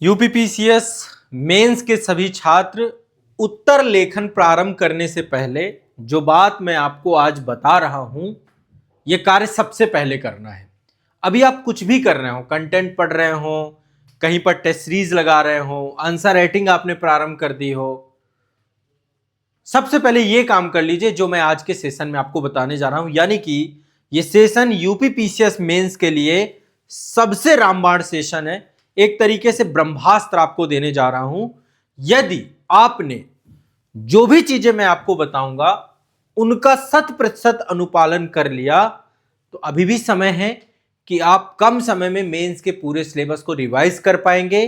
UPPCS mains के सभी छात्र उत्तर लेखन प्रारंभ करने से पहले जो बात मैं आपको आज बता रहा हूं, यह कार्य सबसे पहले करना है। अभी आप कुछ भी कर रहे हो, कंटेंट पढ़ रहे हो, कहीं पर टेस्ट सीरीज लगा रहे हो, आंसर राइटिंग आपने प्रारंभ कर दी हो, सबसे पहले यह काम कर लीजिए जो मैं आज के सेशन में आपको बताने जा रहा हूं। यानी कि यह सेशन यूपीपीसीएस मेंस के लिए सबसे रामबाण सेशन है। एक तरीके से ब्रह्मास्त्र आपको देने जा रहा हूं। यदि आपने जो भी चीजें मैं आपको बताऊंगा उनका 100% अनुपालन कर लिया तो अभी भी समय है कि आप कम समय में मेंस के पूरे सिलेबस को रिवाइज कर पाएंगे।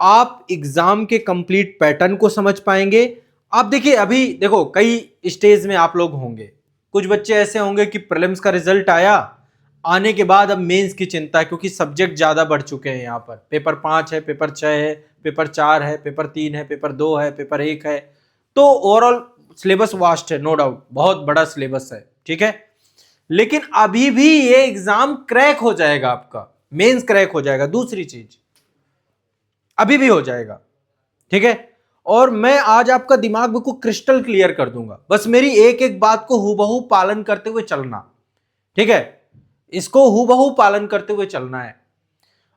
आप एग्जाम के कंप्लीट पैटर्न को समझ पाएंगे। आप देखिए, अभी देखो कई स्टेज में आप लोग होंगे। कुछ बच्चे ऐसे होंगे कि प्रीलिम्स का रिजल्ट आया, आने के बाद अब मेंस की चिंता है क्योंकि सब्जेक्ट ज्यादा बढ़ चुके हैं। यहाँ पर पेपर 5 है, पेपर 6 है, पेपर 4 है, पेपर 3 है, पेपर 2 है, पेपर 1 है। तो ओवरऑल सिलेबस वास्ट है, नो डाउट, बहुत बड़ा सिलेबस है, ठीक है। लेकिन अभी भी ये एग्जाम क्रैक हो जाएगा, आपका मेंस क्रैक हो जाएगा। दूसरी चीज अभी भी हो जाएगा, ठीक है। और मैं आज आपका दिमाग बिल्कुल क्रिस्टल क्लियर कर दूंगा। बस मेरी एक एक बात को हूबहू पालन करते हुए चलना, ठीक है। इसको हूबहू पालन करते हुए चलना है।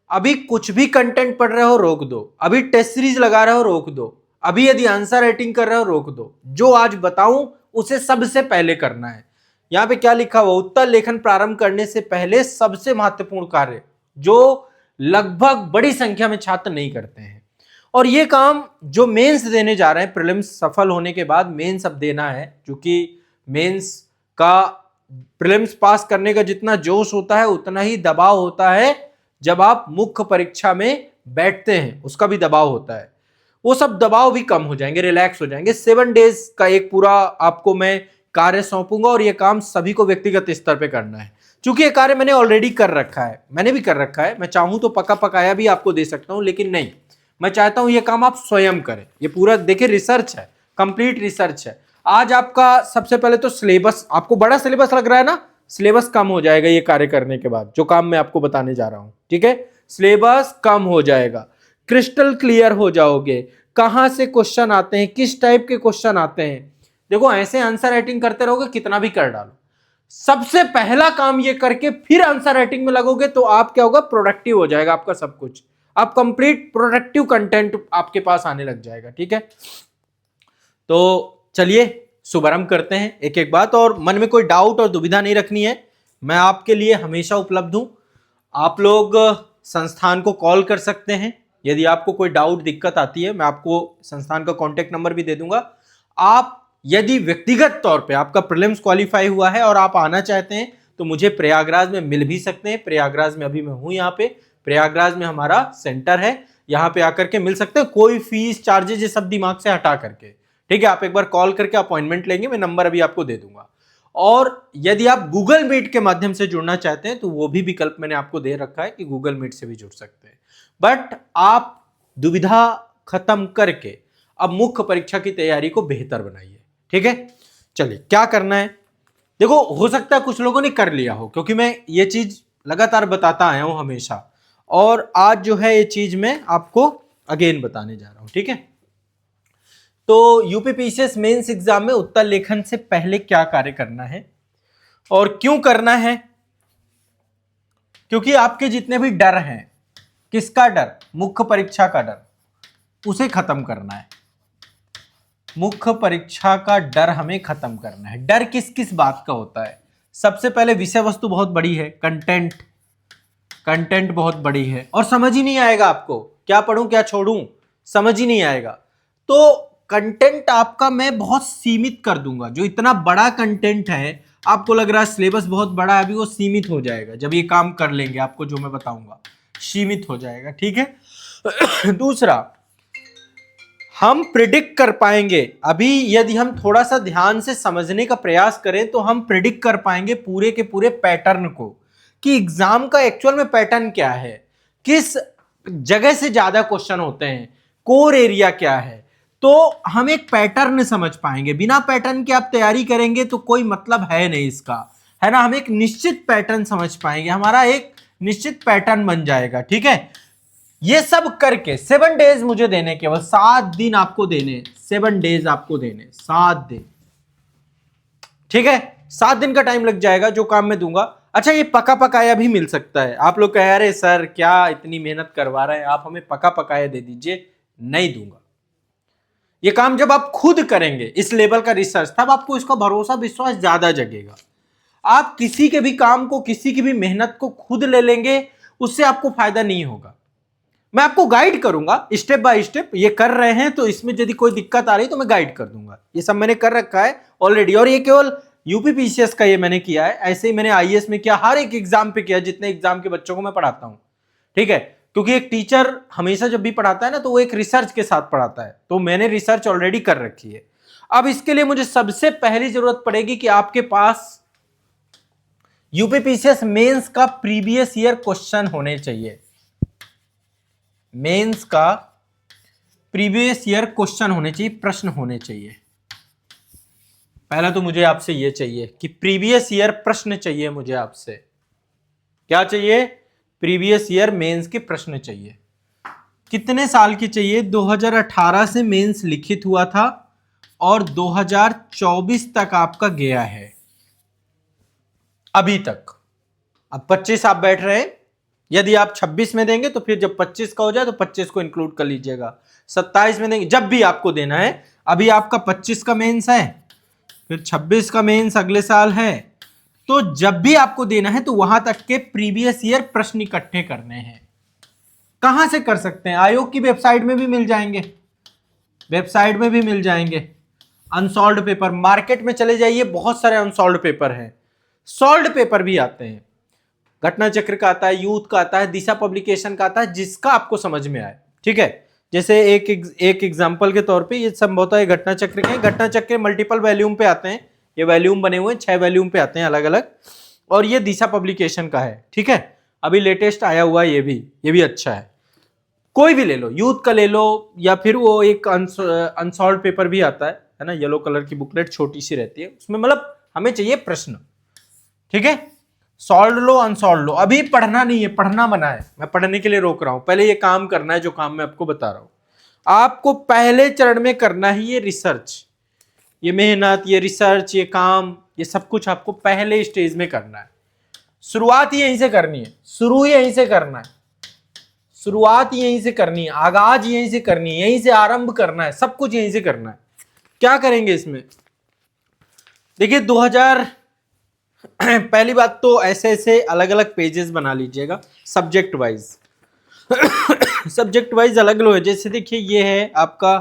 अभी कुछ भी कंटेंट पढ़ रहे हो रोक दो, अभी टेस्ट सीरीज लगा रहे हो रोक दो, अभी यदि आंसर राइटिंग कर रहे हो रोक दो। जो आज बताऊं उसे सबसे पहले करना है। यहां पे क्या लिखा हुआ, उत्तर लेखन प्रारंभ करने से पहले सबसे महत्वपूर्ण कार्य, जो लगभग बड़ी संख्या में छात्र नहीं करते हैं। और ये काम जो मेंस देने जा रहे हैं, प्रीलिम्स सफल होने के बाद मेंस अब देना है। क्योंकि मेंस का प्रीलिम्स पास करने का जितना जोश होता है उतना ही दबाव होता है जब आप मुख्य परीक्षा में बैठते हैं, उसका भी दबाव होता है। वो सब दबाव भी कम हो जाएंगे, रिलैक्स हो जाएंगे। 7 डेज का एक पूरा आपको मैं कार्य सौंपूंगा और ये काम सभी को व्यक्तिगत स्तर पे करना है। क्योंकि ये कार्य मैंने ऑलरेडी कर रखा है, मैंने भी कर रखा है। मैं चाहूं तो पका पकाया भी आपको दे सकता हूं, लेकिन नहीं, मैं चाहता हूं ये काम आप स्वयं करें। ये पूरा देखिए रिसर्च है, कंप्लीट रिसर्च है। आज आपका सबसे पहले तो सिलेबस, आपको बड़ा सिलेबस लग रहा है ना, सिलेबस कम हो जाएगा ये कार्य करने के बाद, जो काम मैं आपको बताने जा रहा हूं, ठीक है। सिलेबस कम हो जाएगा, क्रिस्टल क्लियर हो जाओगे, कहां से क्वेश्चन आते हैं, किस टाइप के क्वेश्चन आते हैं। देखो ऐसे आंसर राइटिंग करते रहोगे कितना भी कर डालो, सबसे पहला काम ये करके फिर आंसर राइटिंग में लगोगे तो आप क्या होगा, प्रोडक्टिव हो जाएगा आपका सब कुछ। आप कंप्लीट प्रोडक्टिव कंटेंट आपके पास आने लग जाएगा, ठीक है। तो चलिए शुभारंभ करते हैं एक एक बात। और मन में कोई डाउट और दुविधा नहीं रखनी है, मैं आपके लिए हमेशा उपलब्ध हूं। आप लोग संस्थान को कॉल कर सकते हैं यदि आपको कोई डाउट दिक्कत आती है। मैं आपको संस्थान का कॉन्टेक्ट नंबर भी दे दूंगा। आप यदि व्यक्तिगत तौर पे आपका प्रीलिम्स क्वालिफाई हुआ है और आप आना चाहते हैं तो मुझे प्रयागराज में मिल भी सकते हैं। प्रयागराज में अभी मैं हूं, यहाँ पे प्रयागराज में हमारा सेंटर है, यहाँ पे आकर के मिल सकते हैं। कोई फीस चार्जेज ये सब दिमाग से हटा करके, ठीक है। आप एक बार कॉल करके अपॉइंटमेंट लेंगे, मैं नंबर अभी आपको दे दूंगा। और यदि आप गूगल मीट के माध्यम से जुड़ना चाहते हैं तो वो भी विकल्प मैंने आपको दे रखा है कि गूगल मीट से भी जुड़ सकते हैं। बट आप दुविधा खत्म करके अब मुख्य परीक्षा की तैयारी को बेहतर बनाइए, ठीक है। चलिए क्या करना है, देखो हो सकता है कुछ लोगों ने कर लिया हो, क्योंकि मैं ये चीज लगातार बताता आया हूं हमेशा, और आज जो है ये चीज मैं आपको अगेन बताने जा रहा हूं, ठीक है। तो यूपीपीसीएस मेंस एग्जाम में उत्तर लेखन से पहले क्या कार्य करना है और क्यों करना है, क्योंकि आपके जितने भी डर हैं, किसका डर, मुख्य परीक्षा का डर, उसे खत्म करना है। मुख्य परीक्षा का डर हमें खत्म करना है। डर किस किस बात का होता है, सबसे पहले विषय वस्तु बहुत बड़ी है, कंटेंट बहुत बड़ी है और समझ ही नहीं आएगा आपको, क्या पढ़ूं क्या छोड़ूं, समझ ही नहीं आएगा। तो कंटेंट आपका मैं बहुत सीमित कर दूंगा। जो इतना बड़ा कंटेंट है, आपको लग रहा है सिलेबस बहुत बड़ा है, अभी वो सीमित हो जाएगा जब ये काम कर लेंगे। आपको जो मैं बताऊंगा सीमित हो जाएगा, ठीक है। दूसरा, हम प्रिडिक्ट कर पाएंगे। अभी यदि हम थोड़ा सा ध्यान से समझने का प्रयास करें तो हम प्रिडिक्ट कर पाएंगे पूरे के पूरे पैटर्न को, कि एग्जाम का एक्चुअल में पैटर्न क्या है, किस जगह से ज्यादा क्वेश्चन होते हैं, कोर एरिया क्या है। तो हम एक पैटर्न समझ पाएंगे। बिना पैटर्न के आप तैयारी करेंगे तो कोई मतलब है नहीं इसका, है ना। हम एक निश्चित पैटर्न समझ पाएंगे, हमारा एक निश्चित पैटर्न बन जाएगा, ठीक है। ये सब करके 7 डेज मुझे देने, केवल 7 दिन आपको देने, 7 डेज आपको देने, 7 दिन, ठीक है। 7 दिन का टाइम लग जाएगा जो काम मैं दूंगा। अच्छा, ये पका पकाया भी मिल सकता है। आप लोग कह रहे सर क्या इतनी मेहनत करवा रहे हैं आप, हमें पका पकाया दे दीजिए, नहीं दूंगा। ये काम जब आप खुद करेंगे इस लेवल का रिसर्च, तब आपको इसका भरोसा विश्वास ज्यादा जगेगा। आप किसी के भी काम को, किसी की भी मेहनत को खुद ले लेंगे, उससे आपको फायदा नहीं होगा। मैं आपको गाइड करूंगा स्टेप बाय स्टेप, ये कर रहे हैं तो इसमें यदि कोई दिक्कत आ रही तो मैं गाइड कर दूंगा। ये सब मैंने कर रखा है ऑलरेडी, और ये केवल यूपीपीसीएस का ये मैंने किया है, ऐसे ही मैंने आईएएस में किया, हर एक एग्जाम पे किया, जितने एग्जाम के बच्चों को मैं पढ़ाता हूं, ठीक है। क्योंकि एक टीचर हमेशा जब भी पढ़ाता है ना, तो वो एक रिसर्च के साथ पढ़ाता है, तो मैंने रिसर्च ऑलरेडी कर रखी है। अब इसके लिए मुझे सबसे पहली जरूरत पड़ेगी कि आपके पास यूपीपीसीएस मेंस का प्रीवियस ईयर क्वेश्चन होने चाहिए। मेंस का प्रीवियस ईयर क्वेश्चन होने चाहिए, प्रश्न होने चाहिए। पहला तो मुझे आपसे ये चाहिए कि प्रीवियस ईयर प्रश्न चाहिए मुझे आपसे। क्या चाहिए? प्रीवियस ईयर मेंस के प्रश्न चाहिए। कितने साल की चाहिए? 2018 से मेंस लिखित हुआ था और 2024 तक आपका गया है अभी तक। अब 25 आप बैठ रहे हैं, यदि आप 26 में देंगे तो फिर जब 25 का हो जाए तो 25 को इंक्लूड कर लीजिएगा। 27 में देंगे, जब भी आपको देना है। अभी आपका 25 का मेंस है, फिर 26 का मेंस अगले साल है, तो जब भी आपको देना है तो वहां तक के प्रीवियस ईयर प्रश्न इकट्ठे करने हैं। कहां से कर सकते हैं? आयोग की वेबसाइट में भी मिल जाएंगे, वेबसाइट में भी मिल जाएंगे। अनसॉल्व्ड पेपर, मार्केट में चले जाइए, बहुत सारे अनसॉल्व्ड पेपर हैं, सॉल्व्ड पेपर भी आते हैं। घटना चक्र का आता है, यूथ का आता है, दिशा पब्लिकेशन का आता है, जिसका आपको समझ में आए, ठीक है। जैसे एक एग्जांपल के तौर पे ये संभवतः है घटना चक्र के। घटना चक्र मल्टीपल वॉल्यूम पे आते हैं, ये वॉल्यूम बने हुए हैं, 6 वॉल्यूम पे आते हैं अलग अलग। और ये दिशा पब्लिकेशन का है, ठीक है। अभी लेटेस्ट आया हुआ है, ये भी अच्छा है। कोई भी ले लो, यूथ का ले लो, या फिर वो एक अनसॉल्व्ड पेपर भी आता है ना, येलो कलर की बुकलेट छोटी सी रहती है, उसमें मतलब हमें चाहिए प्रश्न, ठीक है। सॉल्व लो, अनसॉल्व लो, अभी पढ़ना नहीं है, पढ़ना मना है, मैं पढ़ने के लिए रोक रहा हूं। पहले ये काम करना है जो काम मैं आपको बता रहा हूं। आपको पहले चरण में करना ही ये रिसर्च, ये मेहनत, ये रिसर्च, ये काम, ये सब कुछ आपको पहले स्टेज में करना है। शुरुआत ही यहीं से करनी है, शुरू यहीं से करना है, शुरुआत यहीं से करनी है, आगाज यहीं से करनी है, यहीं से आरंभ करना है, सब कुछ यहीं से करना है। क्या करेंगे इसमें? देखिए 2000 पहली बात तो ऐसे अलग अलग पेजेस बना लीजिएगा सब्जेक्ट वाइज। सब्जेक्ट वाइज अलग अलग है। जैसे देखिए ये है आपका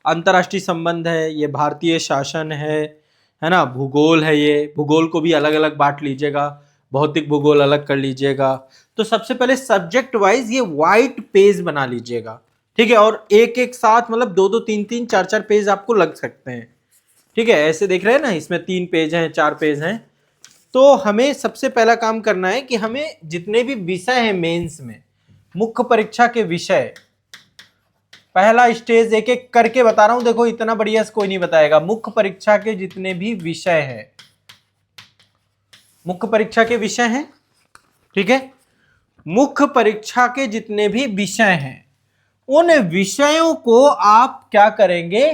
अंतर्राष्ट्रीय संबंध है, ये भारतीय शासन है ना, भूगोल है, ये भूगोल को भी अलग अलग बांट लीजिएगा, भौतिक भूगोल अलग कर लीजिएगा। तो सबसे पहले सब्जेक्ट वाइज ये व्हाइट पेज बना लीजिएगा, ठीक है। और एक एक साथ मतलब 2-2, 3-3, 4-4 पेज आपको लग सकते हैं, ठीक है। ऐसे देख रहे हैं ना, इसमें 3 पेज हैं, 4 पेज हैं। तो हमें सबसे पहला काम करना है कि हमें जितने भी विषय हैं मेंस में, मुख्य परीक्षा के विषय, पहला स्टेज एक एक करके बता रहा हूं, देखो इतना बढ़िया से कोई नहीं बताएगा। मुख्य परीक्षा के जितने भी विषय हैं, मुख्य परीक्षा के विषय हैं, ठीक है। मुख्य परीक्षा के जितने भी विषय हैं, उन विषयों को आप क्या करेंगे,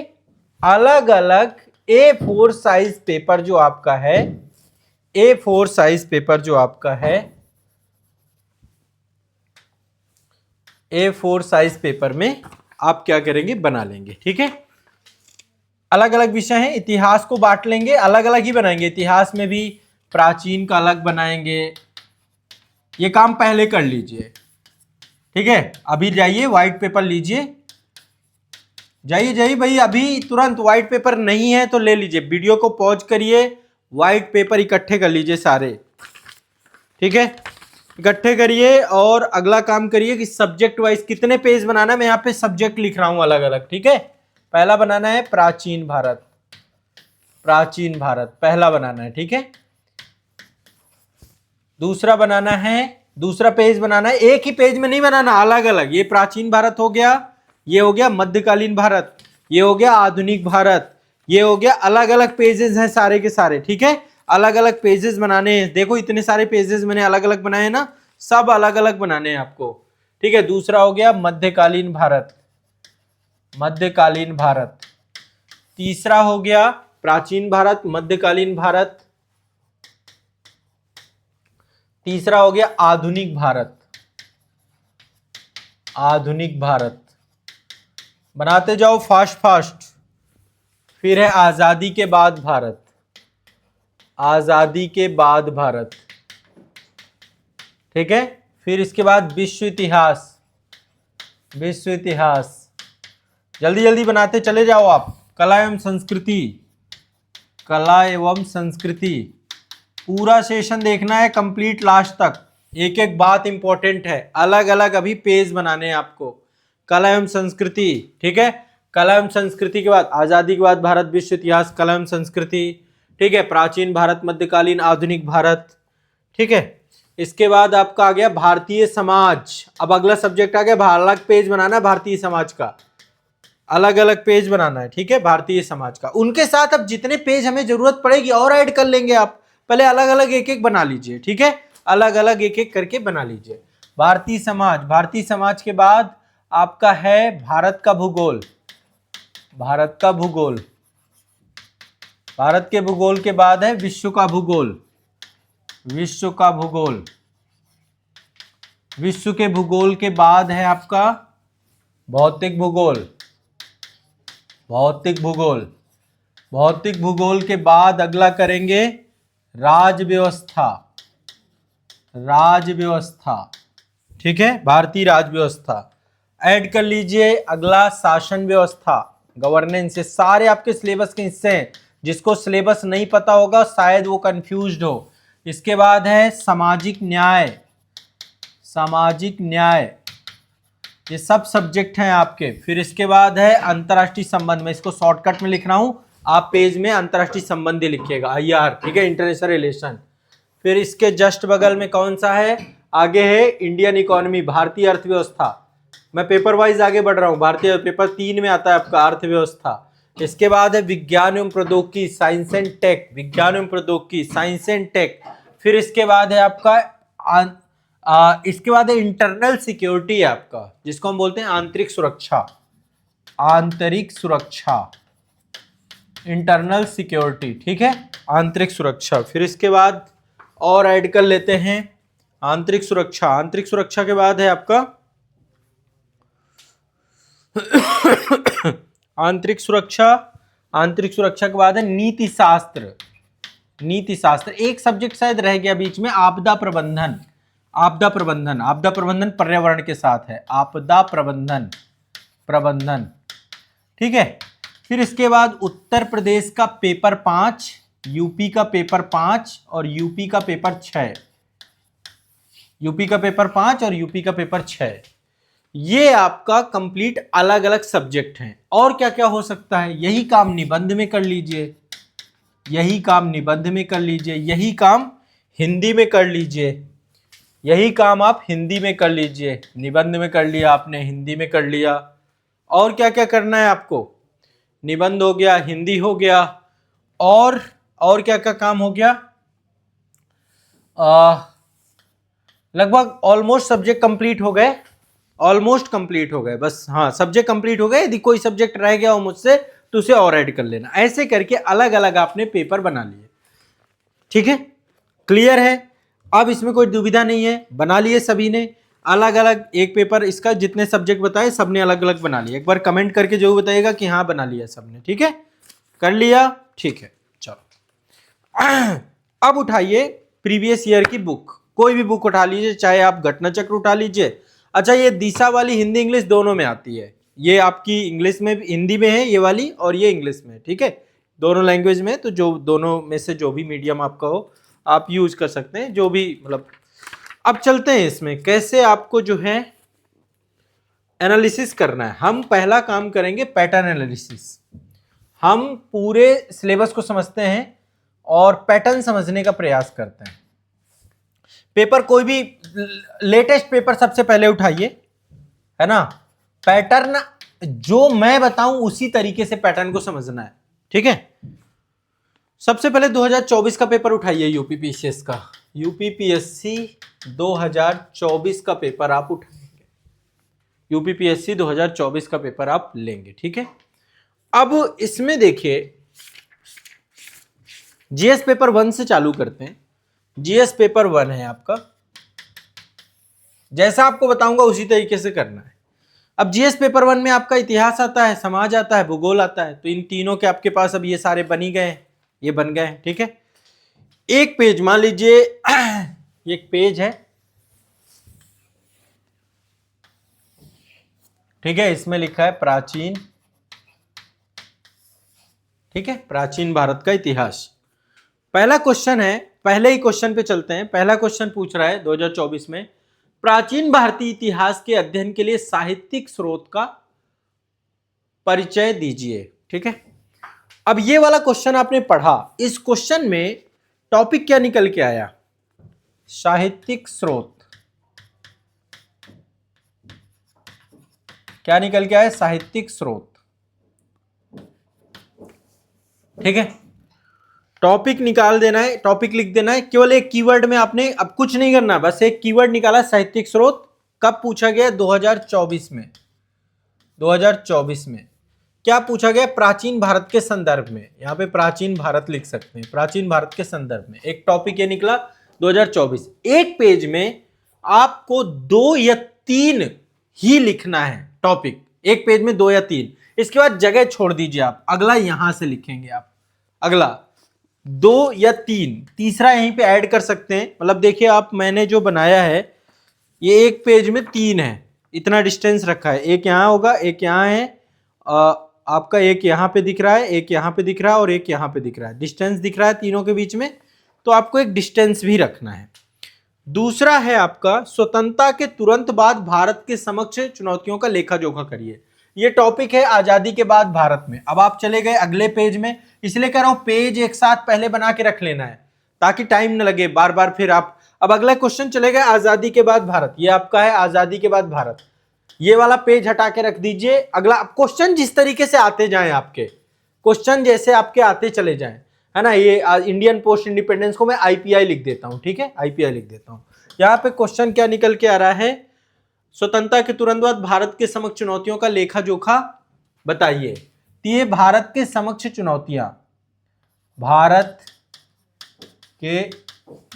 अलग अलग A4 साइज पेपर जो आपका है, A4 साइज पेपर जो आपका है, A4 साइज पेपर में आप क्या करेंगे, बना लेंगे, ठीक है। अलग अलग विषय हैं, इतिहास को बांट लेंगे, अलग अलग ही बनाएंगे। इतिहास में भी प्राचीन का अलग बनाएंगे, ये काम पहले कर लीजिए, ठीक है। अभी जाइए व्हाइट पेपर लीजिए, जाइए भाई, अभी तुरंत। व्हाइट पेपर नहीं है तो ले लीजिए, वीडियो को पॉज करिए, व्हाइट पेपर इकट्ठे कर लीजिए सारे, ठीक है। इकट्ठे करिए और अगला काम करिए कि सब्जेक्ट वाइज कितने पेज बनाना है। मैं यहाँ पे सब्जेक्ट लिख रहा हूं अलग अलग, ठीक है। पहला बनाना है प्राचीन भारत, प्राचीन भारत पहला बनाना है, ठीक है। दूसरा बनाना है, दूसरा पेज बनाना है, एक ही पेज में नहीं बनाना, अलग अलग। ये प्राचीन भारत हो गया, ये हो गया मध्यकालीन भारत, ये हो गया आधुनिक भारत, ये हो गया, अलग अलग पेजेस हैं सारे के सारे, ठीक है। अलग अलग पेजेस बनाने हैं। देखो इतने सारे पेजेस मैंने अलग अलग बनाए हैं ना, सब अलग अलग बनाने हैं आपको, ठीक है। दूसरा हो गया मध्यकालीन भारत, मध्यकालीन भारत। तीसरा हो गया प्राचीन भारत, मध्यकालीन भारत। तीसरा हो गया आधुनिक भारत, आधुनिक भारत। बनाते जाओ फास्ट फास्ट। फिर है आजादी के बाद भारत, आजादी के बाद भारत, ठीक है। फिर इसके बाद विश्व इतिहास, विश्व इतिहास। जल्दी जल्दी बनाते चले जाओ आप। कला एवं संस्कृति, कला एवं संस्कृति। पूरा सेशन देखना है कंप्लीट लास्ट तक, एक एक बात इंपॉर्टेंट है, अलग अलग अभी पेज बनाने हैं आपको। कला एवं संस्कृति, ठीक है। कला एवं संस्कृति के बाद आजादी के बाद भारत, विश्व इतिहास, कला एवं संस्कृति, ठीक है। प्राचीन भारत, मध्यकालीन, आधुनिक भारत, ठीक है। इसके बाद आपका आ गया भारतीय समाज। अब अगला सब्जेक्ट आ गया, अलग पेज बनाना है भारतीय समाज का, अलग अलग पेज बनाना है, ठीक है, भारतीय समाज का। उनके साथ अब जितने पेज हमें जरूरत पड़ेगी और ऐड कर लेंगे आप, पहले अलग अलग एक एक बना लीजिए, ठीक है, अलग अलग एक एक करके बना लीजिए। भारतीय समाज, भारतीय समाज के बाद आपका है भारत का भूगोल, भारत का भूगोल। भारत के भूगोल के बाद है विश्व का भूगोल, विश्व का भूगोल। विश्व के भूगोल के बाद है आपका भौतिक भूगोल, भौतिक भूगोल। भौतिक भूगोल के बाद अगला करेंगे राज व्यवस्था, राज व्यवस्था, ठीक है, भारतीय राज व्यवस्था। ऐड कर लीजिए अगला शासन व्यवस्था, गवर्नेंस। से सारे आपके सिलेबस के हिस्से हैं, जिसको सिलेबस नहीं पता होगा शायद वो कंफ्यूज्ड हो। इसके बाद है सामाजिक न्याय, सामाजिक न्याय, ये सब सब्जेक्ट हैं आपके। फिर इसके बाद है अंतर्राष्ट्रीय संबंध, मैं इसको शॉर्टकट में लिख रहा हूं, आप पेज में अंतर्राष्ट्रीय संबंध लिखिएगा, IR, ठीक है, इंटरनेशनल रिलेशन। फिर इसके जस्ट बगल में कौन सा है, आगे है इंडियन इकोनॉमी, भारतीय अर्थव्यवस्था। मैं पेपर वाइज आगे बढ़ रहा हूं, भारतीय पेपर 3 में आता है आपका अर्थव्यवस्था। इसके बाद है विज्ञान एवं प्रौद्योगिकी, साइंस एंड टेक, विज्ञान एवं प्रौद्योगिकी, साइंस एंड टेक। फिर इसके बाद है आपका इसके बाद है इंटरनल सिक्योरिटी है आपका, जिसको हम बोलते हैं आंतरिक सुरक्षा, आंतरिक सुरक्षा, इंटरनल सिक्योरिटी, ठीक है, आंतरिक सुरक्षा। फिर इसके बाद और ऐड कर लेते हैं आंतरिक सुरक्षा। आंतरिक सुरक्षा के बाद है आपका आंतरिक सुरक्षा। आंतरिक सुरक्षा के बाद है नीति शास्त्र, नीति शास्त्र। एक सब्जेक्ट शायद रह गया बीच में, आपदा प्रबंधन, आपदा प्रबंधन। आपदा प्रबंधन पर्यावरण के साथ है, आपदा प्रबंधन, प्रबंधन, ठीक है। फिर इसके बाद उत्तर प्रदेश का पेपर 5, यूपी का पेपर 5 और यूपी का पेपर 6, यूपी का पेपर 5 और यूपी का पेपर 6। ये आपका कंप्लीट अलग अलग सब्जेक्ट हैं। और क्या क्या हो सकता है, यही काम निबंध में कर लीजिए, यही काम निबंध में कर लीजिए, यही काम हिंदी में कर लीजिए, यही काम आप हिंदी में कर लीजिए। निबंध में कर लिया आपने, हिंदी में कर लिया। और क्या क्या करना है आपको, निबंध हो गया, हिंदी हो गया, और क्या क्या काम हो गया, लगभग ऑलमोस्ट सब्जेक्ट कंप्लीट हो गए, ऑलमोस्ट कंप्लीट हो गए बस। हाँ, सब्जेक्ट कंप्लीट हो गए। यदि कोई सब्जेक्ट रह गया हो मुझसे तो उसे और ऐड कर लेना। ऐसे करके अलग अलग आपने पेपर बना लिए, ठीक है, क्लियर है। अब इसमें कोई दुविधा नहीं है, बना लिए सभी ने अलग अलग एक पेपर। इसका जितने सब्जेक्ट बताए सबने अलग अलग बना लिया। एक बार कमेंट करके जो बताइएगा कि हाँ बना लिया सबने, ठीक है, कर लिया, ठीक है। चलो अब उठाइए प्रीवियस ईयर की बुक, कोई भी बुक उठा लीजिए, चाहे आप घटना चक्र उठा लीजिए। अच्छा, ये दिशा वाली हिंदी इंग्लिश दोनों में आती है, ये आपकी इंग्लिश में हिंदी में है ये वाली, और ये इंग्लिश में, ठीक है, दोनों लैंग्वेज में। तो जो दोनों में से जो भी मीडियम आपका हो आप यूज कर सकते हैं, जो भी मतलब। अब चलते हैं इसमें कैसे आपको जो है एनालिसिस करना है। हम पहला काम करेंगे पैटर्न एनालिसिस। हम पूरे सिलेबस को समझते हैं और पैटर्न समझने का प्रयास करते हैं। पेपर कोई भी लेटेस्ट पेपर सबसे पहले उठाइए, है ना। पैटर्न जो मैं बताऊं उसी तरीके से पैटर्न को समझना है, ठीक है। सबसे पहले 2024 का पेपर उठाइए, यूपीपीएससी का, यूपीपीएससी 2024 का पेपर आप उठाएंगे। यूपीपीएससी 2024 का पेपर आप लेंगे, ठीक है। अब इसमें देखिए जीएस पेपर 1 से चालू करते हैं। जीएस पेपर 1 है आपका, जैसा आपको बताऊंगा उसी तरीके से करना है। अब जीएस पेपर 1 में आपका इतिहास आता है, समाज आता है, भूगोल आता है, तो इन तीनों के आपके पास अब ये सारे बन ही गए हैं, ये बन गए हैं, ठीक है। एक पेज मान लीजिए एक पेज है, ठीक है, इसमें लिखा है प्राचीन, ठीक है, प्राचीन भारत का इतिहास। पहला क्वेश्चन है, पहले ही क्वेश्चन पे चलते हैं। पहला क्वेश्चन पूछ रहा है 2024 में, प्राचीन भारतीय इतिहास के अध्ययन के लिए साहित्यिक स्रोत का परिचय दीजिए, ठीक है। अब ये वाला क्वेश्चन आपने पढ़ा, इस क्वेश्चन में टॉपिक क्या निकल के आया, साहित्यिक स्रोत, क्या निकल के आया, साहित्यिक स्रोत, ठीक है। टॉपिक निकाल देना है, टॉपिक लिख देना है, केवल एक कीवर्ड में आपने अब कुछ नहीं करना, बस एक कीवर्ड निकाला साहित्यिक स्रोत। कब पूछा गया, 2024 में। 2024 में क्या पूछा गया, प्राचीन भारत के संदर्भ में, यहां पे प्राचीन भारत लिख सकते हैं, प्राचीन भारत के संदर्भ में एक टॉपिक ये निकला 2024। एक पेज में आपको 2 या 3 ही लिखना है टॉपिक, एक पेज में 2 या 3, इसके बाद जगह छोड़ दीजिए आप, अगला यहां से लिखेंगे आप, अगला 2 या 3, तीसरा यहीं पे ऐड कर सकते हैं। मतलब देखिए आप, मैंने जो बनाया है ये एक पेज में 3 है, इतना डिस्टेंस रखा है, एक यहां होगा, एक यहां है, आपका एक यहां पे दिख रहा है, एक यहां पे दिख रहा है और एक यहां पे दिख रहा है, डिस्टेंस दिख रहा है तीनों के बीच में, तो आपको एक डिस्टेंस भी रखना है। दूसरा है आपका, स्वतंत्रता के तुरंत बाद भारत के समक्ष चुनौतियों का लेखा जोखा करिए। ये टॉपिक है आजादी के बाद भारत में। अब आप चले गए अगले पेज में, इसलिए कह रहा हूं पेज एक साथ पहले बना के रख लेना है ताकि टाइम न लगे बार बार फिर आप। अब अगला क्वेश्चन चले गए आजादी के बाद भारत, ये आपका है आजादी के बाद भारत, ये वाला पेज हटा के रख दीजिए। अगला क्वेश्चन जिस तरीके से आते जाएं, आपके क्वेश्चन जैसे आपके आते चले जाएं, है ना। ये इंडियन पोस्ट इंडिपेंडेंस को मैं आईपीआई लिख देता हूं, ठीक है, आईपीआई लिख देता हूं। यहां पे क्वेश्चन क्या निकल के आ रहा है, स्वतंत्रता के तुरंत बाद भारत के समक्ष चुनौतियों का लेखा जोखा बताइए। तो ये भारत के समक्ष चुनौतियां, भारत के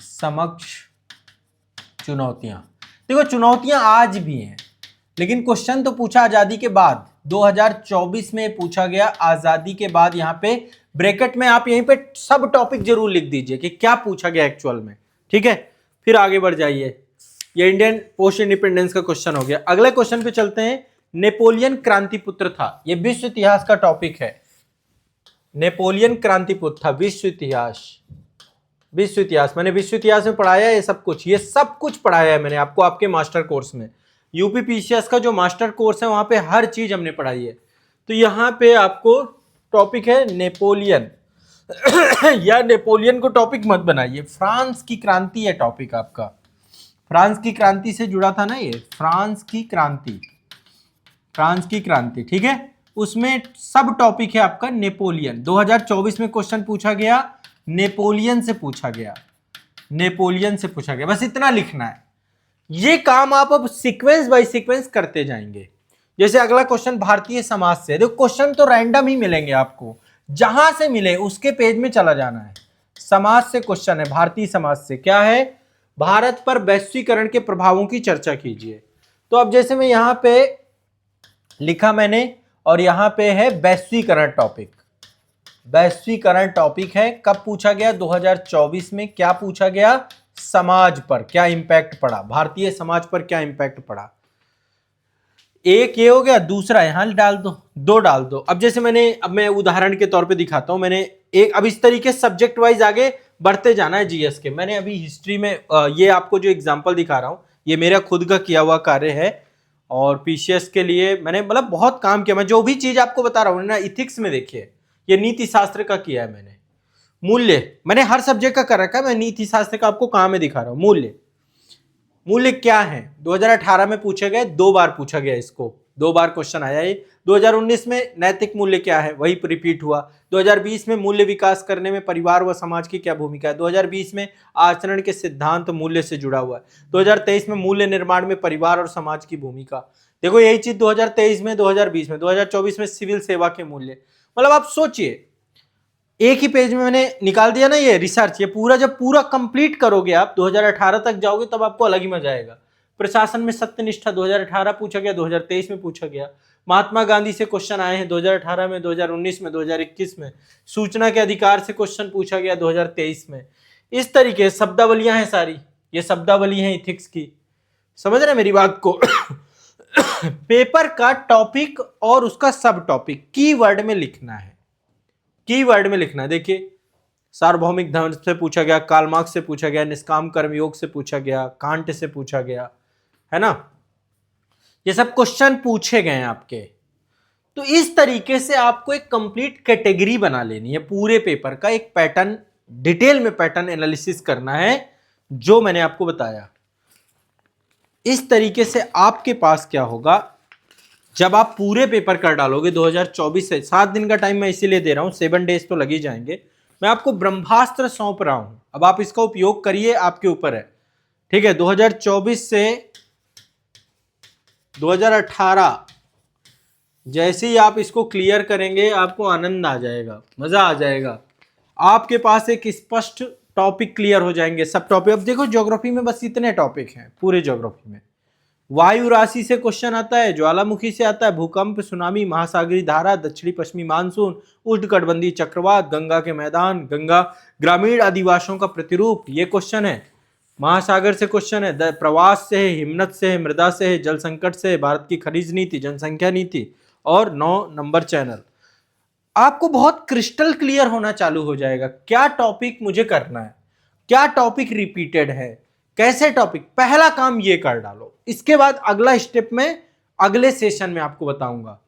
समक्ष चुनौतियां, देखो चुनौतियां आज भी हैं, लेकिन क्वेश्चन तो पूछा आजादी के बाद, 2024 में पूछा गया आजादी के बाद। यहां पे ब्रैकेट में आप यहीं पे सब टॉपिक जरूर लिख दीजिए कि क्या पूछा गया एक्चुअल में, ठीक है। फिर आगे बढ़ जाइए, ये इंडियन पोस्ट इंडिपेंडेंस का क्वेश्चन हो गया। अगले क्वेश्चन पे चलते हैं, नेपोलियन क्रांति पुत्र था, ये विश्व इतिहास का टॉपिक है, नेपोलियन क्रांति पुत्र था, विश्व इतिहास, विश्व इतिहास मैंने विश्व इतिहास में पढ़ाया है, ये सब कुछ, ये सब कुछ पढ़ाया है मैंने आपको आपके मास्टर कोर्स में। यूपीपीसीएस का जो मास्टर कोर्स है वहां पे हर चीज हमने पढ़ाई है। तो यहाँ पे आपको टॉपिक है नेपोलियन या नेपोलियन को टॉपिक मत बनाइए, फ्रांस की क्रांति है टॉपिक आपका, फ्रांस की क्रांति से जुड़ा था ना ये, फ्रांस की क्रांति, फ्रांस की क्रांति, ठीक है। उसमें सब टॉपिक है आपका नेपोलियन। 2024 में क्वेश्चन पूछा गया, नेपोलियन से पूछा गया, नेपोलियन से पूछा गया, बस इतना लिखना है। ये काम आप अब सीक्वेंस बाय सीक्वेंस करते जाएंगे। जैसे अगला क्वेश्चन भारतीय समाज से, देखो क्वेश्चन तो रैंडम ही मिलेंगे आपको, जहां से मिले उसके पेज में चला जाना है। समाज से क्वेश्चन है, भारतीय समाज से क्या है, भारत पर वैश्वीकरण के प्रभावों की चर्चा कीजिए। तो अब जैसे मैं यहां पे लिखा मैंने, और यहां पे है वैश्वीकरण टॉपिक, वैश्वीकरण टॉपिक है, कब पूछा गया, 2024 में। क्या पूछा गया, समाज पर क्या इंपैक्ट पड़ा, भारतीय समाज पर क्या इंपैक्ट पड़ा। एक ये हो गया, दूसरा यहां डाल दो, 2 डाल दो। अब जैसे मैंने, अब मैं उदाहरण के तौर पे दिखाता हूं, मैंने एक, अब इस तरीके सब्जेक्ट वाइज आगे बढ़ते जाना है जीएस के। मैंने अभी हिस्ट्री में ये आपको जो एग्जांपल दिखा रहा हूं, ये मेरा खुद का किया हुआ कार्य है, और पीसीएस के लिए मैंने मतलब बहुत काम किया। मैं जो भी चीज आपको बता रहा हूं ना, इथिक्स में देखिए, ये नीति शास्त्र का किया है मैंने, मूल्य मैंने हर सब्जेक्ट का कर रखा है, मैं नीति शास्त्र का आपको कहां में दिखा रहा हूं। मूल्य, मूल्य क्या है, 2018 में पूछे गए, 2 बार पूछा गया, इसको 2 बार क्वेश्चन आया है। 2019 में नैतिक मूल्य क्या है, वही रिपीट हुआ। 2020 में मूल्य विकास करने में परिवार व समाज की क्या भूमिका है। 2020 में आचरण के सिद्धांत मूल्य से जुड़ा हुआ है। 2023 में मूल्य निर्माण में परिवार और समाज की भूमिका। देखो यही चीज 2023 में, 2020 में, 2024 में सिविल सेवा के मूल्य, मतलब आप सोचिए, एक ही पेज में मैंने निकाल दिया ना ये रिसर्च, ये पूरा जब पूरा कंप्लीट करोगे आप 2018 तक जाओगे तब आपको अलग ही मजा आएगा। प्रशासन में सत्यनिष्ठा 2018 पूछा गया, 2023 में पूछा गया। महात्मा गांधी से क्वेश्चन आए हैं 2018 में, 2019 में, 2021 में। सूचना के अधिकार से क्वेश्चन पूछा गया 2023 में। इस तरीके शब्दावलियां हैं सारी, ये शब्दावली है इथिक्स की, समझ रहे मेरी बात को। पेपर का टॉपिक और उसका सब टॉपिक कीवर्ड में लिखना है, कीवर्ड में लिखना है। देखिए सार्वभौमिक धर्म से पूछा गया, कार्ल मार्क्स से पूछा गया, निष्काम कर्मयोग से पूछा गया, कांट से पूछा गया, है ना, ये सब क्वेश्चन पूछे गए हैं आपके। तो इस तरीके से आपको एक कंप्लीट कैटेगरी बना लेनी है, पूरे पेपर का एक पैटर्न, डिटेल में पैटर्न एनालिसिस करना है जो मैंने आपको बताया। इस तरीके से आपके पास क्या होगा, जब आप पूरे पेपर कर डालोगे 2024 से, 7 दिन का टाइम मैं इसीलिए दे रहा हूं, 7 डेज तो लग ही जाएंगे। मैं आपको ब्रह्मास्त्र सौंप रहा हूं, अब आप इसका उपयोग करिए, आपके ऊपर है, ठीक है। 2024 से 2018 जैसे ही आप इसको क्लियर करेंगे आपको आनंद आ जाएगा, मजा आ जाएगा। आपके पास एक स्पष्ट टॉपिक क्लियर हो जाएंगे, सब टॉपिक। अब देखो ज्योग्राफी में बस इतने टॉपिक हैं पूरे ज्योग्राफी में। वायु राशि से क्वेश्चन आता है, ज्वालामुखी से आता है, भूकंप, सुनामी, महासागरीय धारा, दक्षिणी पश्चिमी मानसून, उष्णकटिबंधीय चक्रवात, गंगा के मैदान, गंगा ग्रामीण आदिवासियों का प्रतिरूप, ये क्वेश्चन है। महासागर से क्वेश्चन है, प्रवास से है, हिमनत से है, मृदा से है, जल संकट से है, भारत की खनिज नीति, जनसंख्या नीति, और 9 नंबर चैनल। आपको बहुत क्रिस्टल क्लियर होना चालू हो जाएगा क्या टॉपिक मुझे करना है, क्या टॉपिक रिपीटेड है, कैसे टॉपिक। पहला काम ये कर डालो, इसके बाद अगला स्टेप में अगले सेशन में आपको बताऊंगा।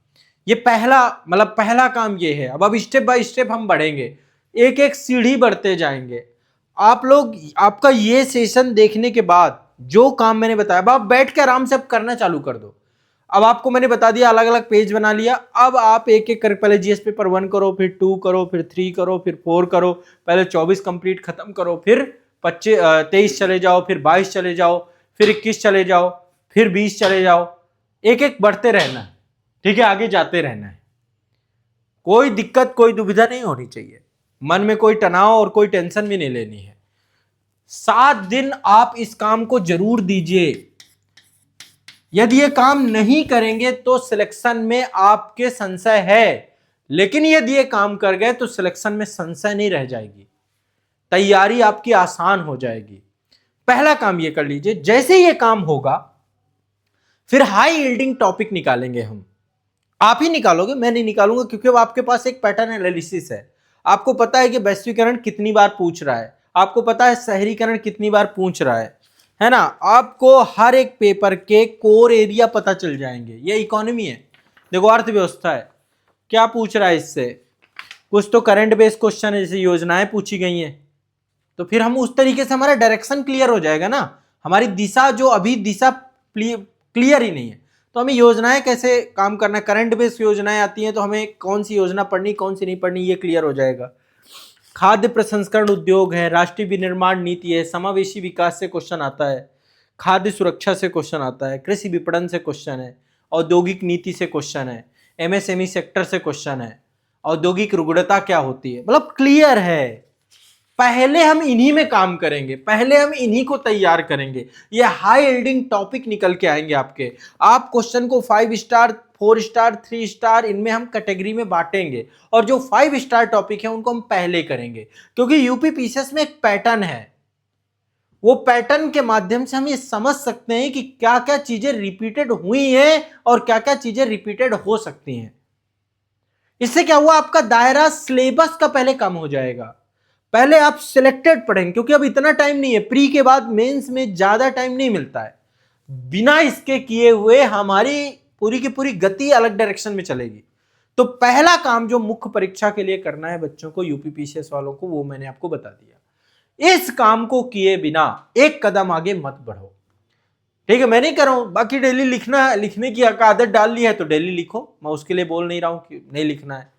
ये पहला मतलब पहला काम ये है। अब स्टेप बाय स्टेप हम बढ़ेंगे, एक एक सीढ़ी बढ़ते जाएंगे। आप लोग, आपका ये सेशन देखने के बाद जो काम मैंने बताया, अब आप बैठ के आराम से अब करना चालू कर दो। अब आपको मैंने बता दिया, अलग अलग पेज बना लिया, अब आप एक एक कर, पहले जीएस पेपर 1 करो, फिर 2 करो, फिर 3 करो, फिर 4 करो, पहले 24 कंप्लीट खत्म करो, फिर 23 चले जाओ, फिर 22 चले जाओ, फिर 21 चले जाओ, फिर 20 चले जाओ। एक एक बढ़ते रहना है, ठीक है, आगे जाते रहना है। कोई दिक्कत, कोई दुविधा नहीं होनी चाहिए, मन में कोई तनाव और कोई टेंशन भी नहीं लेनी है। 7 दिन आप इस काम को जरूर दीजिए। यदि ये काम नहीं करेंगे तो सिलेक्शन में आपके संशय है, लेकिन यदि ये काम कर गए तो सिलेक्शन में संशय नहीं रह जाएगी, तैयारी आपकी आसान हो जाएगी। पहला काम ये कर लीजिए। जैसे ये काम होगा फिर हाई यील्डिंग टॉपिक निकालेंगे हम। आप ही निकालोगे, मैं नहीं निकालूंगा, क्योंकि अब आपके पास एक पैटर्न एनालिसिस है। आपको पता है कि वैश्वीकरण कितनी बार पूछ रहा है, आपको पता है शहरीकरण कितनी बार पूछ रहा है ना। आपको हर एक पेपर के कोर एरिया पता चल जाएंगे। ये इकोनॉमी है, देखो अर्थव्यवस्था है, क्या पूछ रहा है इससे, कुछ तो करंट बेस्ड क्वेश्चन है, जैसे योजनाएं पूछी गई हैं, तो फिर हम उस तरीके से हमारा डायरेक्शन क्लियर हो जाएगा ना। हमारी दिशा, जो अभी दिशा क्लियर ही नहीं है, तो हमें योजनाएं कैसे काम करना, करंट बेस्ड योजनाएं आती हैं तो हमें कौन सी योजना पढ़नी, कौन सी नहीं पढ़नी, ये क्लियर हो जाएगा। खाद्य प्रसंस्करण उद्योग है, राष्ट्रीय विनिर्माण नीति है, समावेशी विकास से क्वेश्चन आता है, खाद्य सुरक्षा से क्वेश्चन आता है, कृषि विपणन से क्वेश्चन है, औद्योगिक नीति से क्वेश्चन है, एमएसएमई सेक्टर से क्वेश्चन है, औद्योगिक रुग्णता क्या होती है, मतलब क्लियर है। पहले हम इन्हीं में काम करेंगे, पहले हम इन्हीं को तैयार करेंगे। ये हाई यील्डिंग टॉपिक निकल के आएंगे आपके। आप क्वेश्चन को 5 स्टार, 4 स्टार, 3 स्टार, इनमें हम कैटेगरी में बांटेंगे, और जो 5 स्टार टॉपिक है उनको हम पहले करेंगे, क्योंकि यूपी पीसीएस में एक पैटर्न है। वो पैटर्न के माध्यम से हम ये समझ सकते हैं कि क्या क्या चीजें रिपीटेड हुई हैं और क्या क्या चीजें रिपीटेड हो सकती हैं। इससे क्या हुआ, आपका दायरा सिलेबस का पहले कम हो जाएगा। पहले आप सिलेक्टेड पढ़ेंगे, क्योंकि अब इतना टाइम नहीं है, प्री के बाद मेंस में ज्यादा टाइम नहीं मिलता है। बिना इसके किए हुए हमारी पूरी की पूरी गति अलग डायरेक्शन में चलेगी। तो पहला काम जो मुख्य परीक्षा के लिए करना है बच्चों को, यूपी पीसीएस वालों को, वो मैंने आपको बता दिया। इस काम को किए बिना एक कदम आगे मत बढ़ो, ठीक है। मैं नहीं कर रहा हूं, बाकी डेली लिखने की आदत डाल ली है तो डेली लिखो, मैं उसके लिए बोल नहीं रहा हूं कि नहीं लिखना है,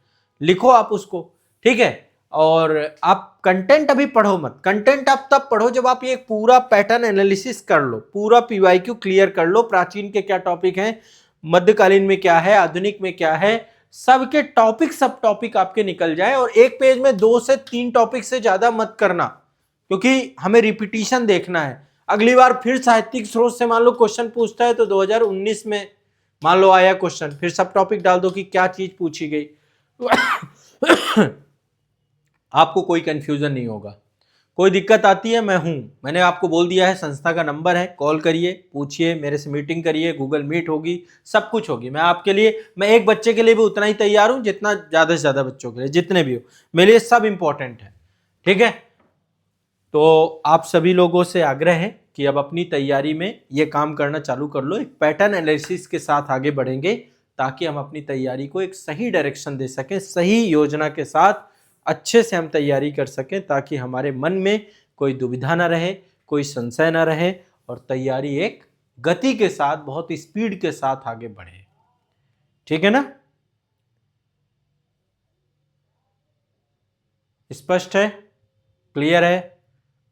लिखो आप उसको, ठीक है। और आप कंटेंट अभी पढ़ो मत, कंटेंट आप तब पढ़ो जब आप ये पूरा पैटर्न एनालिसिस कर लो, पूरा पीवाईक्यू क्लियर कर लो, प्राचीन के क्या टॉपिक हैं, मध्यकालीन में क्या है, आधुनिक में क्या है, सबके टॉपिक सब टॉपिक आपके निकल जाए। और एक पेज में 2 से 3 टॉपिक से ज्यादा मत करना, क्योंकि हमें रिपीटिशन देखना है। अगली बार फिर साहित्यिक स्रोत से मान लो क्वेश्चन पूछता है, तो 2019 में मान लो आया क्वेश्चन, फिर सब टॉपिक डाल दो कि क्या चीज पूछी गई। आपको कोई कंफ्यूजन नहीं होगा। कोई दिक्कत आती है, मैं हूं, मैंने आपको बोल दिया है, संस्था का नंबर है, कॉल करिए, पूछिए, मेरे से मीटिंग करिए, गूगल मीट होगी, सब कुछ होगी। मैं आपके लिए, मैं एक बच्चे के लिए भी उतना ही तैयार हूं जितना ज्यादा से ज्यादा बच्चों के लिए, जितने भी हो, मेरे लिए सब इंपॉर्टेंट है। ठीक है, तो आप सभी लोगों से आग्रह है कि अब अपनी तैयारी में ये काम करना चालू कर लो। एक पैटर्न एनालिसिस के साथ आगे बढ़ेंगे ताकि हम अपनी तैयारी को एक सही डायरेक्शन दे सकें, सही योजना के साथ अच्छे से हम तैयारी कर सकें, ताकि हमारे मन में कोई दुविधा ना रहे, कोई संशय ना रहे, और तैयारी एक गति के साथ, बहुत स्पीड के साथ आगे बढ़े। ठीक है ना? स्पष्ट है? क्लियर है?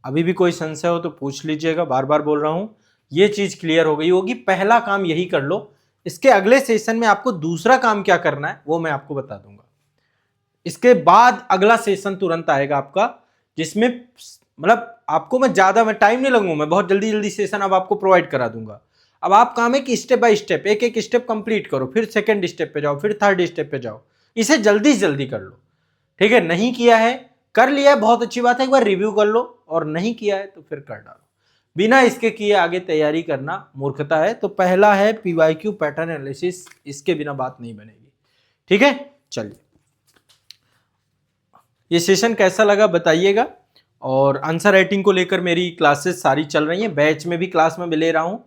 अभी भी कोई संशय हो तो पूछ लीजिएगा, बार बार बोल रहा हूं। ये चीज क्लियर हो गई होगी। पहला काम यही कर लो। इसके अगले सेशन में आपको दूसरा काम क्या करना है वो मैं आपको बता दूंगा। इसके बाद अगला सेशन तुरंत आएगा आपका, जिसमें मतलब आपको मैं टाइम नहीं लगूंगा, मैं बहुत जल्दी जल्दी सेशन अब आपको प्रोवाइड करा दूंगा। अब आप काम है कि स्टेप बाय स्टेप, एक एक स्टेप कंप्लीट करो, फिर सेकंड स्टेप पे जाओ, फिर थर्ड स्टेप पे जाओ। इसे जल्दी से जल्दी कर लो। ठीक है? नहीं किया है, कर लिया है, बहुत अच्छी बात है, एक बार रिव्यू कर लो, और नहीं किया है तो फिर कर डालो। बिना इसके किए आगे तैयारी करना मूर्खता है। तो पहला है पीवाईक्यू पैटर्न एनालिसिस, इसके बिना बात नहीं बनेगी। ठीक है? चलिए, ये सेशन कैसा लगा बताइएगा। और आंसर राइटिंग को लेकर मेरी क्लासेस सारी चल रही हैं, बैच में भी क्लास में भी ले रहा हूं,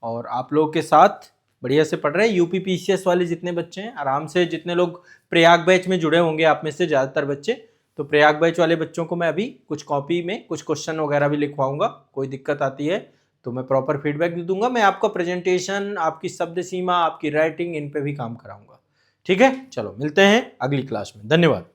और आप लोगों के साथ बढ़िया से पढ़ रहे हैं। यूपी पीसीएस वाले जितने बच्चे हैं आराम से, जितने लोग प्रयाग बैच में जुड़े होंगे आप में से ज़्यादातर बच्चे, तो प्रयाग बैच वाले बच्चों को मैं अभी कुछ कॉपी में कुछ क्वेश्चन वगैरह भी लिखवाऊंगा। कोई दिक्कत आती है तो मैं प्रॉपर फीडबैक दे दूंगा। मैं आपका प्रेजेंटेशन, आपकी शब्द सीमा, आपकी राइटिंग, इन पे भी काम कराऊंगा। ठीक है? चलो मिलते हैं अगली क्लास में। धन्यवाद।